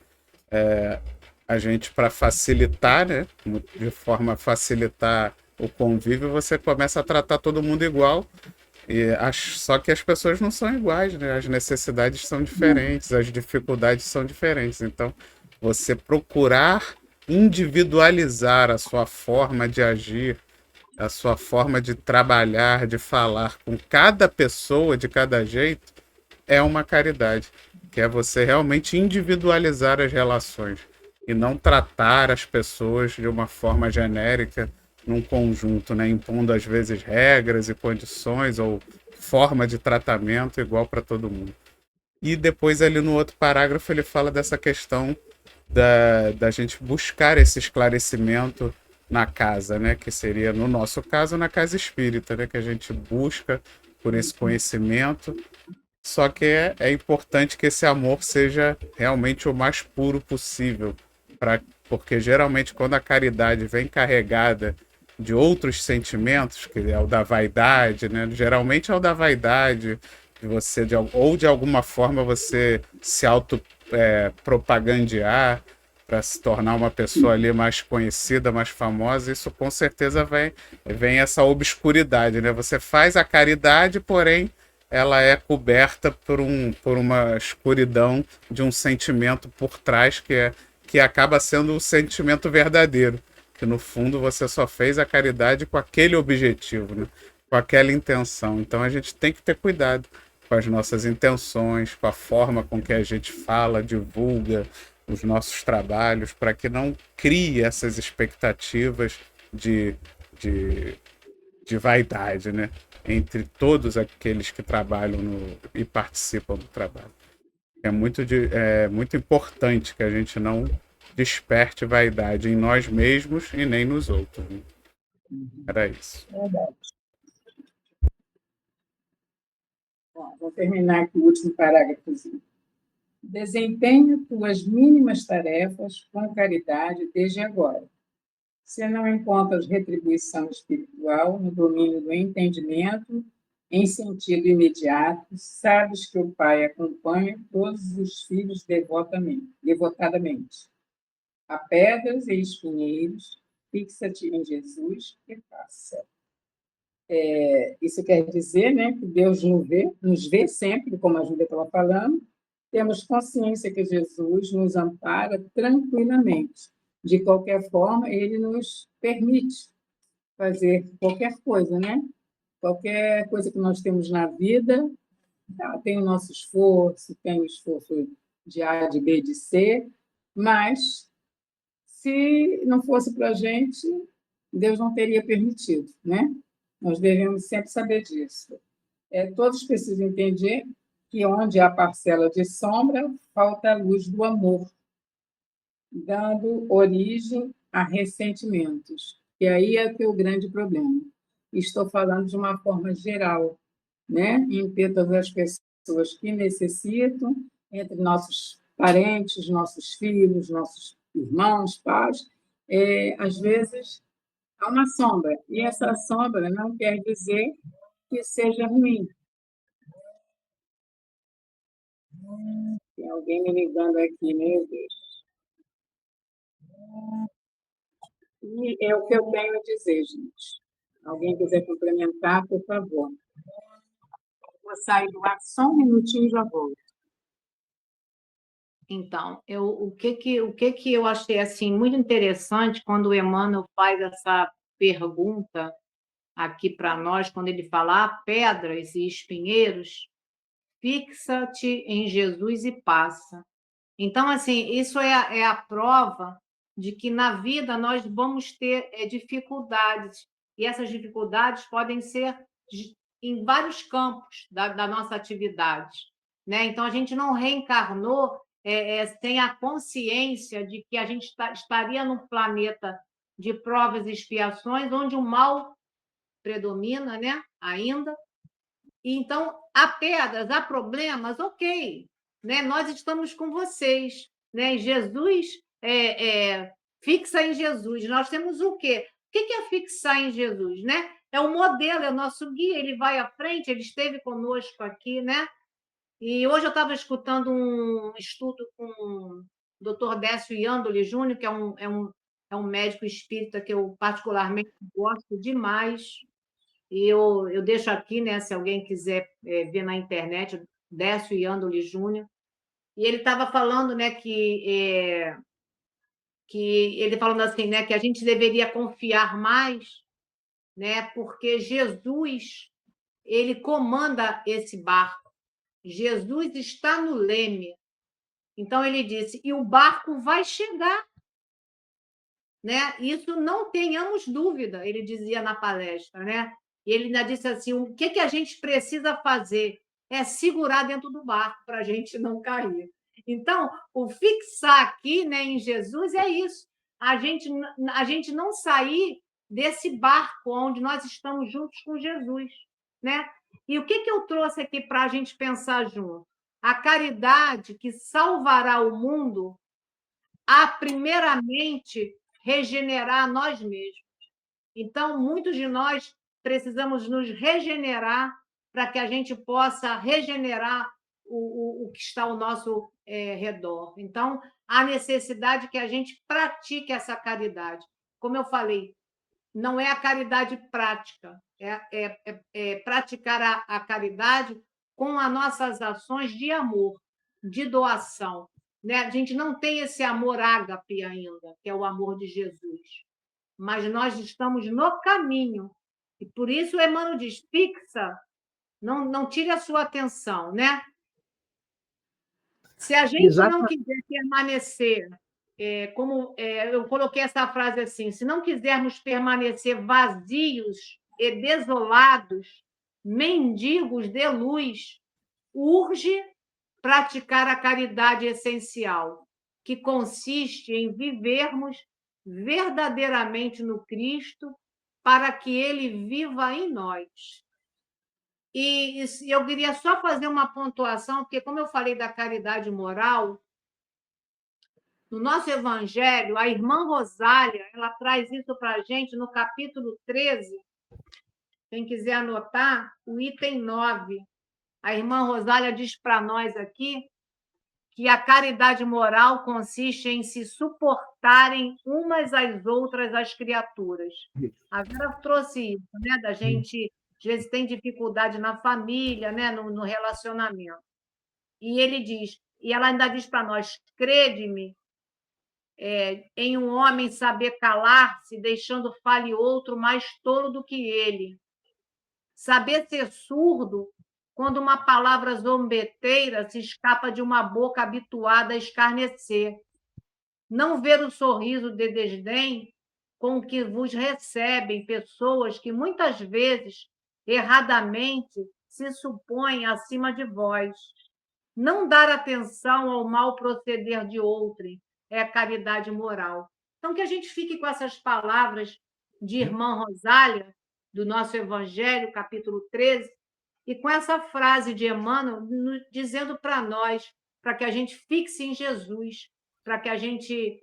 a gente, para facilitar, né, de forma a facilitar o convívio, você começa a tratar todo mundo igual. Só que as pessoas não são iguais, né? As necessidades são diferentes, as dificuldades são diferentes. Então, você procurar individualizar a sua forma de agir, a sua forma de trabalhar, de falar com cada pessoa de cada jeito, é uma caridade, que é você realmente individualizar as relações e não tratar as pessoas de uma forma genérica num conjunto, né, impondo às vezes regras e condições ou forma de tratamento igual para todo mundo. E depois ali no outro parágrafo ele fala dessa questão da gente buscar esse esclarecimento na casa, né? Que seria, no nosso caso, na casa espírita, né? Que a gente busca por esse conhecimento. Só que é importante que esse amor seja realmente o mais puro possível, porque geralmente quando a caridade vem carregada de outros sentimentos, que é o da vaidade, né? Geralmente é o da vaidade, de você, ou de alguma forma você se auto propagandear para se tornar uma pessoa ali mais conhecida, mais famosa, isso com certeza vem essa obscuridade, né? Você faz a caridade, porém ela é coberta por uma escuridão de um sentimento por trás que acaba sendo o sentimento verdadeiro, que no fundo você só fez a caridade com aquele objetivo, né? Com aquela intenção. Então a gente tem que ter cuidado com as nossas intenções, com a forma com que a gente fala, divulga os nossos trabalhos, para que não crie essas expectativas de, de, de vaidade, né? Entre todos aqueles que trabalham e participam do trabalho. É muito importante que a gente não desperte vaidade em nós mesmos e nem nos outros, né? Era isso. Verdade. Bom, vou terminar aqui o último parágrafozinho. Desempenha tuas mínimas tarefas com caridade desde agora. Se não encontras retribuição espiritual no domínio do entendimento, em sentido imediato, sabes que o Pai acompanha todos os filhos devotadamente. A pedras e espinheiros, fixa-te em Jesus e passa. Isso quer dizer, né, que Deus nos vê sempre, como a Júlia estava falando, temos consciência que Jesus nos ampara tranquilamente. De qualquer forma, ele nos permite fazer qualquer coisa, né? Qualquer coisa que nós temos na vida, tem o nosso esforço, tem o esforço de A, de B, de C, mas se não fosse para a gente, Deus não teria permitido, né? Nós devemos sempre saber disso. Todos precisam entender que onde há parcela de sombra, falta a luz do amor, dando origem a ressentimentos. E aí é que é o grande problema. Estou falando de uma forma geral, né? Em todas as pessoas que necessitam, entre nossos parentes, nossos filhos, nossos irmãos, pais, às vezes há uma sombra, e essa sombra não quer dizer que seja ruim. Tem alguém me ligando aqui, meu Deus. E é o que eu tenho a dizer, gente. Alguém quiser complementar, por favor. Vou sair do ar só um minutinho e já volto. Então, o que eu achei assim muito interessante quando o Emmanuel faz essa pergunta aqui para nós, quando ele fala pedras e espinheiros, fixa-te em Jesus e passa. Então, assim, isso é a prova de que na vida nós vamos ter dificuldades, e essas dificuldades podem ser em vários campos da nossa atividade, né? Então, a gente não reencarnou sem a consciência de que a gente estaria num planeta de provas e expiações, onde o mal predomina, né? Ainda. E, então, há pedras, há problemas, ok, né? Nós estamos com vocês, né? Jesus fixa em Jesus. Nós temos o quê? O que é fixar em Jesus, né? É o modelo, é o nosso guia, ele vai à frente, ele esteve conosco aqui, né? E hoje eu estava escutando um estudo com o Dr. Décio Iandoli Júnior, que é um médico espírita que eu particularmente gosto demais. E eu deixo aqui, né, se alguém quiser ver na internet, Décio Iandoli Júnior. E ele estava falando, né, que ele falando assim, né, que a gente deveria confiar mais, né, porque Jesus ele comanda esse barco. Jesus está no leme. Então ele disse, e o barco vai chegar, né? Isso não tenhamos dúvida, ele dizia na palestra, né? E ele ainda disse assim, o que a gente precisa fazer é segurar dentro do barco para a gente não cair. Então, o fixar aqui, né, em Jesus é isso, a gente não sair desse barco onde nós estamos juntos com Jesus, né? E o que eu trouxe aqui para a gente pensar junto? A caridade que salvará o mundo, primeiramente, regenerar nós mesmos. Então, muitos de nós precisamos nos regenerar para que a gente possa regenerar o que está ao nosso redor. Então, há necessidade que a gente pratique essa caridade. Como eu falei, não é a caridade prática, é praticar a caridade com as nossas ações de amor, de doação. Né? A gente não tem esse amor ágape ainda, que é o amor de Jesus, mas nós estamos no caminho. E por isso o Emmanuel diz, fixa, não tire a sua atenção, né? Se a gente não quiser permanecer, como eu coloquei essa frase assim, se não quisermos permanecer vazios e desolados, mendigos de luz, urge praticar a caridade essencial, que consiste em vivermos verdadeiramente no Cristo para que ele viva em nós. E eu queria só fazer uma pontuação, porque, como eu falei da caridade moral, no nosso Evangelho, a irmã Rosália, ela traz isso para a gente no capítulo 13, quem quiser anotar, o item 9. A irmã Rosália diz para nós aqui que a caridade moral consiste em se suportarem umas às outras as criaturas. A Vera trouxe isso, né? Da gente, às vezes, tem dificuldade na família, né? No relacionamento. E ele diz, e ela ainda diz para nós, crede-me, em um homem saber calar-se, deixando fale outro mais tolo do que ele. Saber ser surdo quando uma palavra zombeteira se escapa de uma boca habituada a escarnecer. Não ver o sorriso de desdém com que vos recebem pessoas que muitas vezes, erradamente, se supõem acima de vós. Não dar atenção ao mau proceder de outrem é a caridade moral. Então, que a gente fique com essas palavras de irmã Rosália, do nosso Evangelho, capítulo 13, e com essa frase de Emmanuel dizendo para nós, para que a gente fixe em Jesus, para que a gente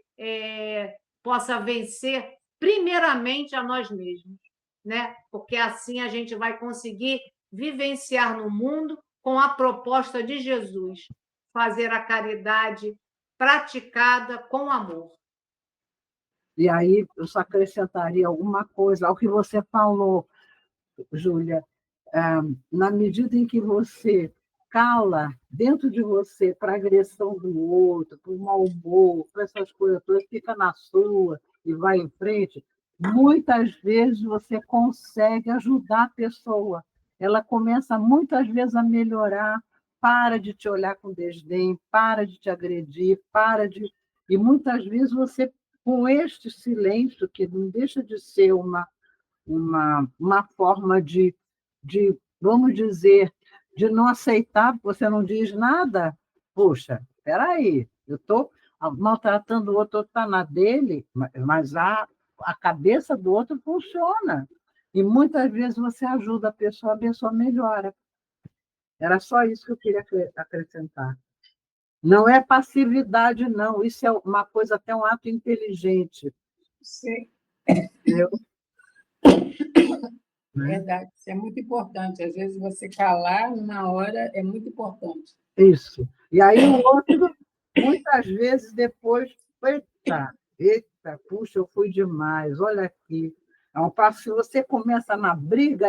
possa vencer primeiramente a nós mesmos, né? Porque assim a gente vai conseguir vivenciar no mundo com a proposta de Jesus, fazer a caridade praticada com amor. E aí eu só acrescentaria alguma coisa ao que você falou, Júlia. Na medida em que você cala dentro de você para a agressão do outro, para o mau humor, para essas coisas todas, fica na sua e vai em frente, muitas vezes você consegue ajudar a pessoa. Ela começa muitas vezes a melhorar, para de te olhar com desdém, para de te agredir, para de. E muitas vezes você, com este silêncio, que não deixa de ser uma forma vamos dizer, de não aceitar, porque você não diz nada. Puxa, espera aí, eu estou maltratando o outro, está na dele, mas a cabeça do outro funciona. E muitas vezes você ajuda a pessoa melhora. Era só isso que eu queria acrescentar. Não é passividade, não. Isso é uma coisa, até um ato inteligente. Sim, Entendeu? Né? verdade. Isso é muito importante. Às vezes você calar uma hora é muito importante. Isso. E aí o outro, muitas vezes, depois, eita, puxa, eu fui demais, olha aqui. É um passo, se você começa na briga,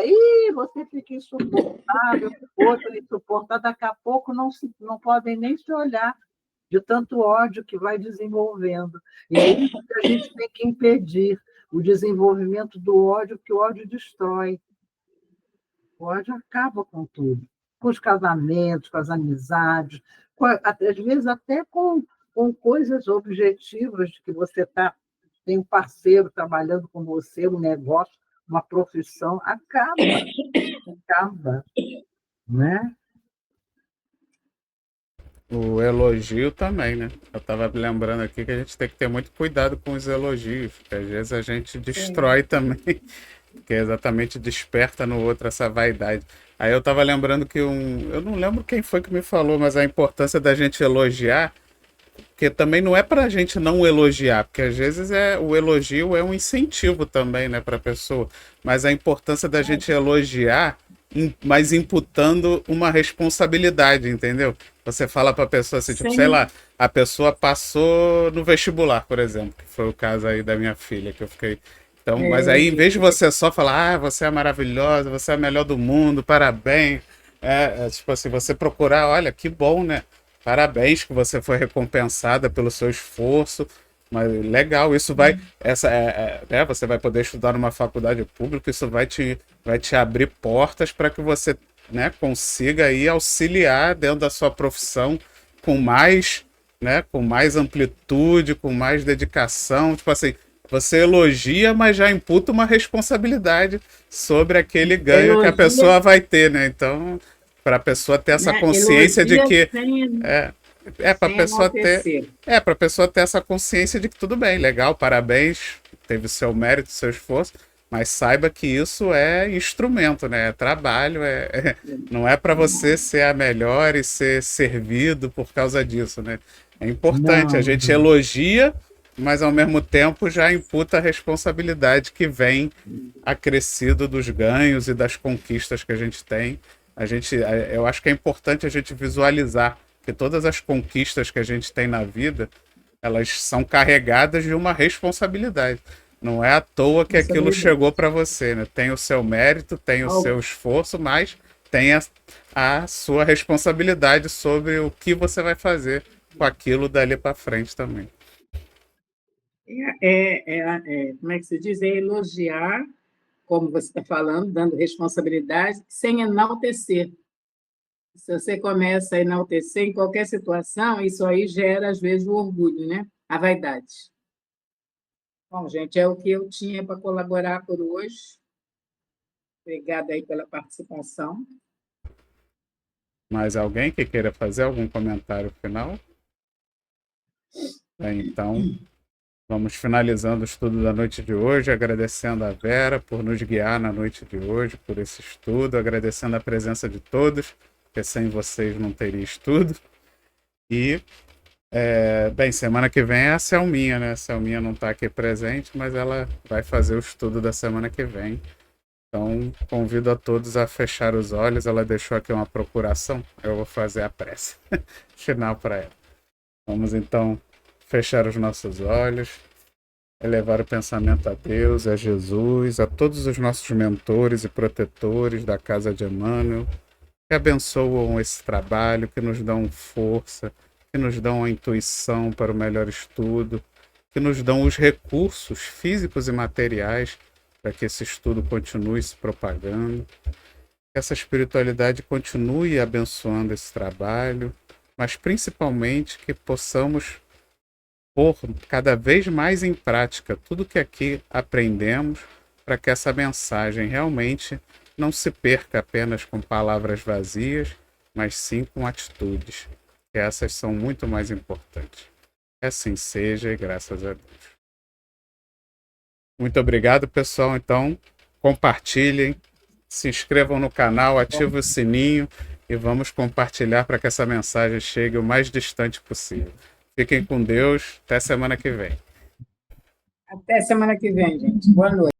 você fica insuportável, outro insuportável, daqui a pouco não podem nem se olhar de tanto ódio que vai desenvolvendo. E é isso que a gente tem que impedir, o desenvolvimento do ódio, porque o ódio destrói. O ódio acaba com tudo, com os casamentos, com as amizades, às vezes até com coisas objetivas de que você tem um parceiro trabalhando com você, um negócio, uma profissão, acaba, né? O elogio também, né? Eu tava lembrando aqui que a gente tem que ter muito cuidado com os elogios, porque às vezes a gente destrói também, que é exatamente desperta no outro essa vaidade. Aí eu tava lembrando que eu não lembro quem foi que me falou, mas a importância da gente elogiar, porque também não é pra gente não elogiar, porque às vezes o elogio é um incentivo também, né, pra pessoa, mas a importância da gente elogiar, mas imputando uma responsabilidade, entendeu? Você fala pra pessoa assim, tipo, sei Sem, lá, a pessoa passou no vestibular, por exemplo, que foi o caso aí da minha filha, que eu fiquei. Então, mas é, aí, em vez de você só falar, você é maravilhosa, você é a melhor do mundo, parabéns. Tipo assim, você procurar, olha, que bom, né? Parabéns que você foi recompensada pelo seu esforço. Mas legal, isso vai. Você vai poder estudar numa faculdade pública, isso vai te abrir portas para que você, né, consiga aí auxiliar dentro da sua profissão com mais, né, com mais amplitude, com mais dedicação. Tipo assim, você elogia, mas já imputa uma responsabilidade sobre aquele ganho que a elogia, pessoa vai ter, né? Então, para a pessoa ter essa né? consciência de Elogia que sem, é, é para a sem pessoa ter, enaltecer. para pessoa ter essa consciência de que tudo bem, legal, parabéns, teve o seu mérito, o seu esforço, mas saiba que isso é instrumento, né? É trabalho, não é para você ser a melhor e ser servido por causa disso, né? É importante, a Não, gente elogia, mas ao mesmo tempo já imputa a responsabilidade que vem acrescido dos ganhos e das conquistas que a gente tem. Eu acho que é importante a gente visualizar que todas as conquistas que a gente tem na vida, elas são carregadas de uma responsabilidade. Não é à toa que aquilo chegou para você, né? Tem o seu mérito, tem o seu esforço, mas tem a sua responsabilidade sobre o que você vai fazer com aquilo dali para frente também. Como é que se diz? É elogiar, como você está falando, dando responsabilidade, sem enaltecer. Se você começa a enaltecer em qualquer situação, isso aí gera, às vezes, o orgulho, né? A vaidade. Bom, gente, é o que eu tinha para colaborar por hoje. Obrigada aí pela participação. Mais alguém que queira fazer algum comentário final? Então, vamos finalizando o estudo da noite de hoje, agradecendo a Vera por nos guiar na noite de hoje, por esse estudo, agradecendo a presença de todos, porque sem vocês não teria estudo. E, bem, semana que vem é a Selminha, né? A Selminha não está aqui presente, mas ela vai fazer o estudo da semana que vem. Então, convido a todos a fechar os olhos. Ela deixou aqui uma procuração, eu vou fazer a prece final para ela. Vamos então fechar os nossos olhos, elevar o pensamento a Deus, a Jesus, a todos os nossos mentores e protetores da Casa de Emmanuel, que abençoam esse trabalho, que nos dão força, que nos dão a intuição para o melhor estudo, que nos dão os recursos físicos e materiais para que esse estudo continue se propagando, que essa espiritualidade continue abençoando esse trabalho, mas principalmente que possamos pôr cada vez mais em prática tudo que aqui aprendemos para que essa mensagem realmente não se perca apenas com palavras vazias, mas sim com atitudes, que essas são muito mais importantes. Que assim seja e graças a Deus. Muito obrigado, pessoal. Então, compartilhem, se inscrevam no canal, ativem o sininho e vamos compartilhar para que essa mensagem chegue o mais distante possível. Fiquem com Deus. Até semana que vem. Até semana que vem, gente. Boa noite.